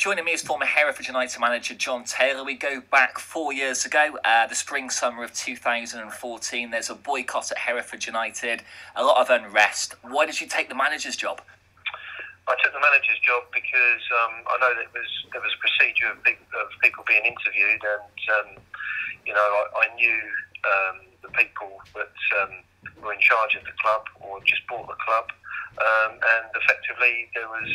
Joining me is former Hereford United manager John Taylor. We go back 4 years ago, the spring-summer of 2014. There's a boycott at Hereford United, a lot of unrest. Why did you take the manager's job? I took the manager's job because I know that there was a procedure of people being interviewed, and I knew the people that were in charge of the club or just bought the club, and effectively there was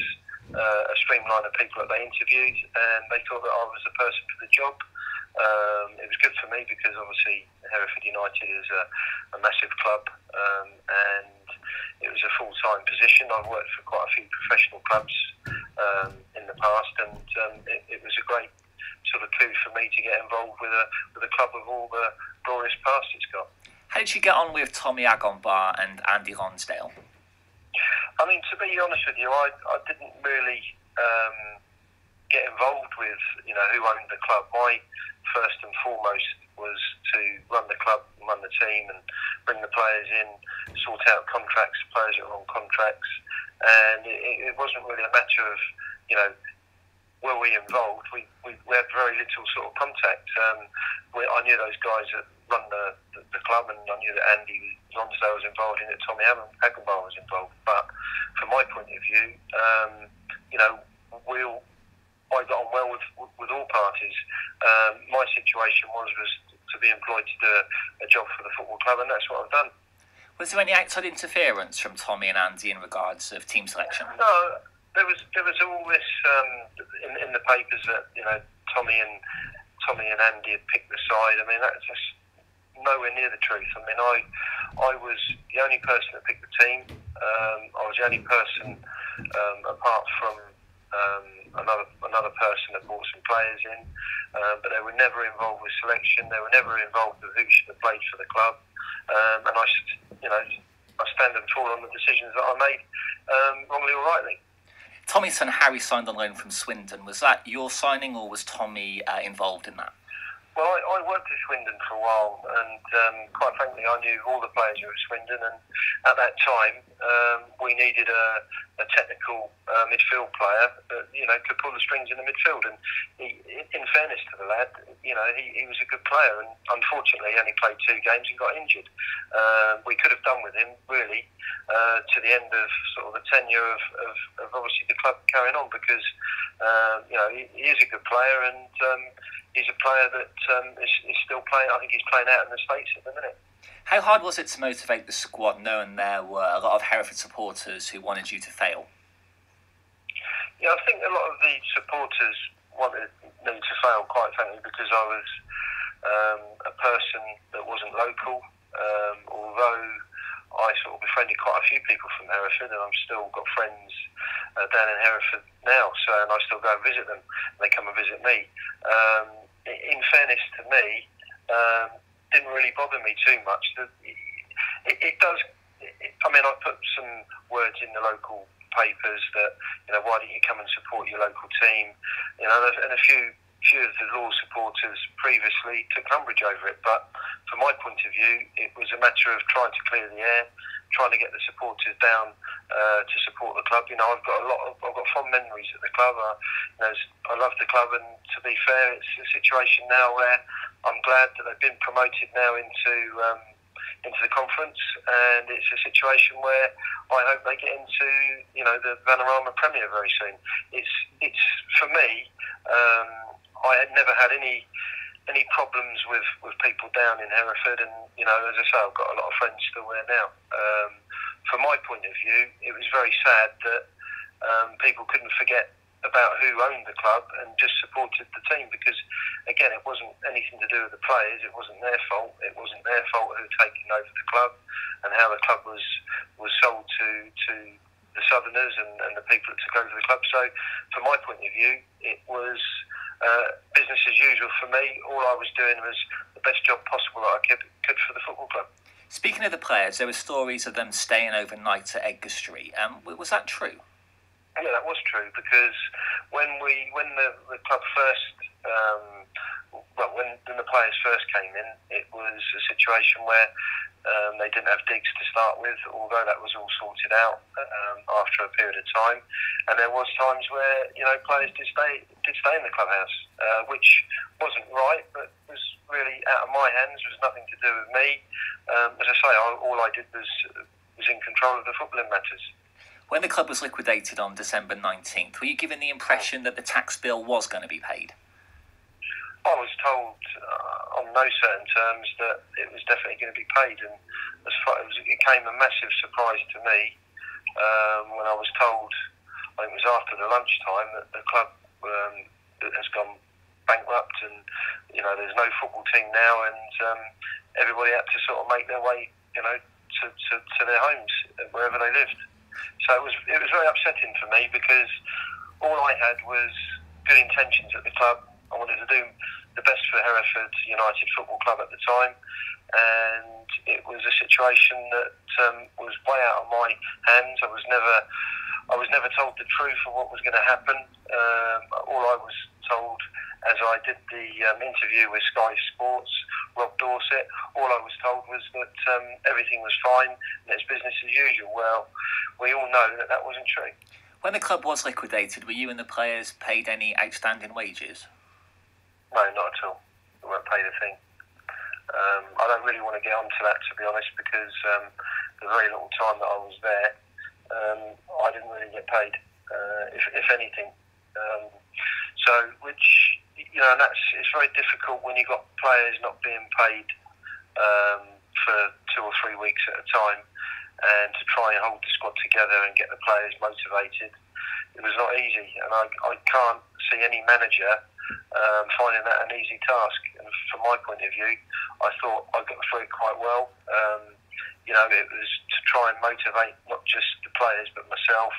a streamline of people that they interviewed, and they thought that I was the person for the job. It was good for me because obviously Hereford United is a massive club, and it was a full-time position. I've worked for quite a few professional clubs in the past, and it was a great sort of coup for me to get involved with a club with all the glorious past it's got. How did you get on with Tommy Agonbar and Andy Lonsdale? I mean, to be honest with you, I didn't really get involved with who owned the club. My first and foremost was to run the club, run the team, and bring the players in, sort out contracts, players that are on contracts, and it wasn't really a matter of were we involved. We had very little sort of contact. I knew those guys that run the club, and I knew that Andy Lonsdale was involved in it, Tommy Agonbar was involved. But from my point of view, I got on well with all parties. My situation was to be employed to do a job for the football club, and that's what I've done. Was there any outside interference from Tommy and Andy in regards of team selection? No, there was all this in the papers that Tommy and Andy had picked the side. I mean, that's just nowhere near the truth. I mean, I was the only person that picked the team. I was the only person, apart from another person that brought some players in, but they were never involved with selection. They were never involved with who should have played for the club. And I stand and fall on the decisions that I made, wrongly or rightly. Tommy's son Harry signed on loan from Swindon. Was that your signing, or was Tommy involved in that? Well, I worked at Swindon for a while, and quite frankly, I knew all the players who were at Swindon, and at that time, we needed a technical midfield player that could pull the strings in the midfield. And in fairness to the lad, he was a good player, and unfortunately, he only played 2 games and got injured. We could have done with him really to the end of sort of the tenure of obviously the club carrying on, because he is a good player, and he's a player that is still playing. I think he's playing out in the States at the minute. How hard was it to motivate the squad, knowing there were a lot of Hereford supporters who wanted you to fail? Yeah, I think a lot of the supporters wanted me to fail, quite frankly, because I was a person that wasn't local. Although I sort of befriended quite a few people from Hereford, and I've still got friends down in Hereford now, and I still go and visit them, and they come and visit me. In fairness to me, didn't really bother me too much. It does. I mean, I put some words in the local papers that why don't you come and support your local team? And a few of the Law supporters previously took umbrage over it. But from my point of view, it was a matter of trying to clear the air, trying to get the supporters down to support the club. I've got fond memories at the club. I love the club, and to be fair, it's a situation now where I'm glad that they've been promoted now into the conference, and it's a situation where I hope they get into the Vanarama Premier very soon. It's for me. I had never had any problems with people down in Hereford, and as I say, I've got a lot of friends still there now. From my point of view, it was very sad that people couldn't forget about who owned the club and just supported the team, because again, it wasn't anything to do with the players. It wasn't their fault. It wasn't their fault who had taken over the club and how the club was sold to the Southerners and the people that took over the club. So from my point of view, it was business as usual for me. All I was doing was the best job possible that I could for the football club. Speaking of the players, there were stories of them staying overnight at Edgar Street. Was that true? Yeah, that was true, because when the club first, when the players first came in, it was a situation where They didn't have digs to start with, although that was all sorted out after a period of time. And there was times where players did stay in the clubhouse, which wasn't right, but was really out of my hands. It was nothing to do with me. As I say, all I did was in control of the footballing matters. When the club was liquidated on December 19th, were you given the impression that the tax bill was going to be paid? I was told on no certain terms that it was definitely going to be paid, and it came a massive surprise to me when I was told, I think it was after the lunchtime, that the club has gone bankrupt and there's no football team now, and everybody had to sort of make their way to their homes wherever they lived. So it was very upsetting for me, because all I had was good intentions at the club. I wanted to do the best for Hereford United Football Club at the time, and it was a situation that was way out of my hands. I was never told the truth of what was going to happen. All I was told, as I did the interview with Sky Sports, Rob Dorset, all I was told was that everything was fine and it's business as usual. Well, we all know that that wasn't true. When the club was liquidated, were you and the players paid any outstanding wages? No, not at all. We weren't paid a thing. I don't really want to get onto that, to be honest, because the very little time that I was there, I didn't really get paid, if anything. And it's very difficult when you've got players not being paid for 2 or 3 weeks at a time, and to try and hold the squad together and get the players motivated. It was not easy, and I can't see any manager finding that an easy task. And from my point of view, I thought I got through it quite well. It was to try and motivate not just the players but myself,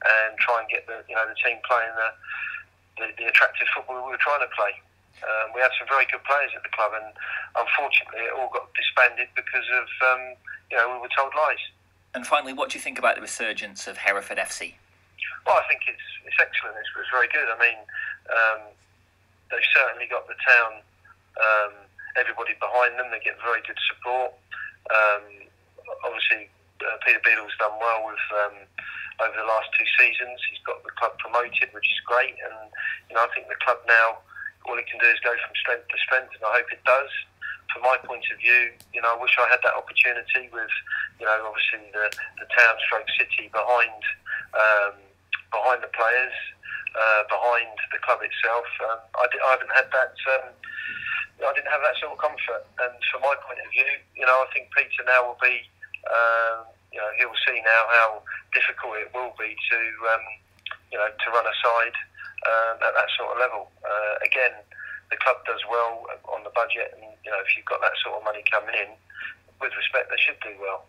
and try and get the team playing the attractive football we were trying to play. We had some very good players at the club, and unfortunately it all got disbanded because of we were told lies. And finally, what do you think about the resurgence of Hereford FC? Well, I think it's excellent. It's very good. I mean, they've certainly got the town, everybody behind them. They get very good support. Obviously, Peter Beadle's done well with over the last 2 seasons. He's got the club promoted, which is great. And I think the club now, all it can do is go from strength to strength, and I hope it does. From my point of view, I wish I had that opportunity with, obviously the town stroke city behind the players, behind the club itself. I haven't had that. I didn't have that sort of comfort. And from my point of view, I think Peter now will be. He will see now how difficult it will be to run a side at that sort of level. Again, the club does well on the budget, and if you've got that sort of money coming in, with respect, they should do well.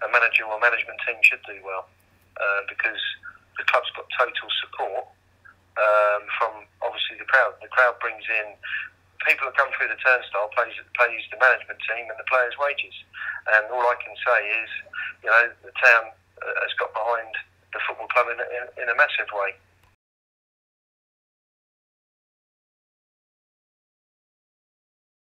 A manager or management team should do well, because the club's got total support from obviously the crowd. The crowd brings in people that come through the turnstile, pays the management team and the players' wages. And all I can say is, the town has got behind the football club in a massive way.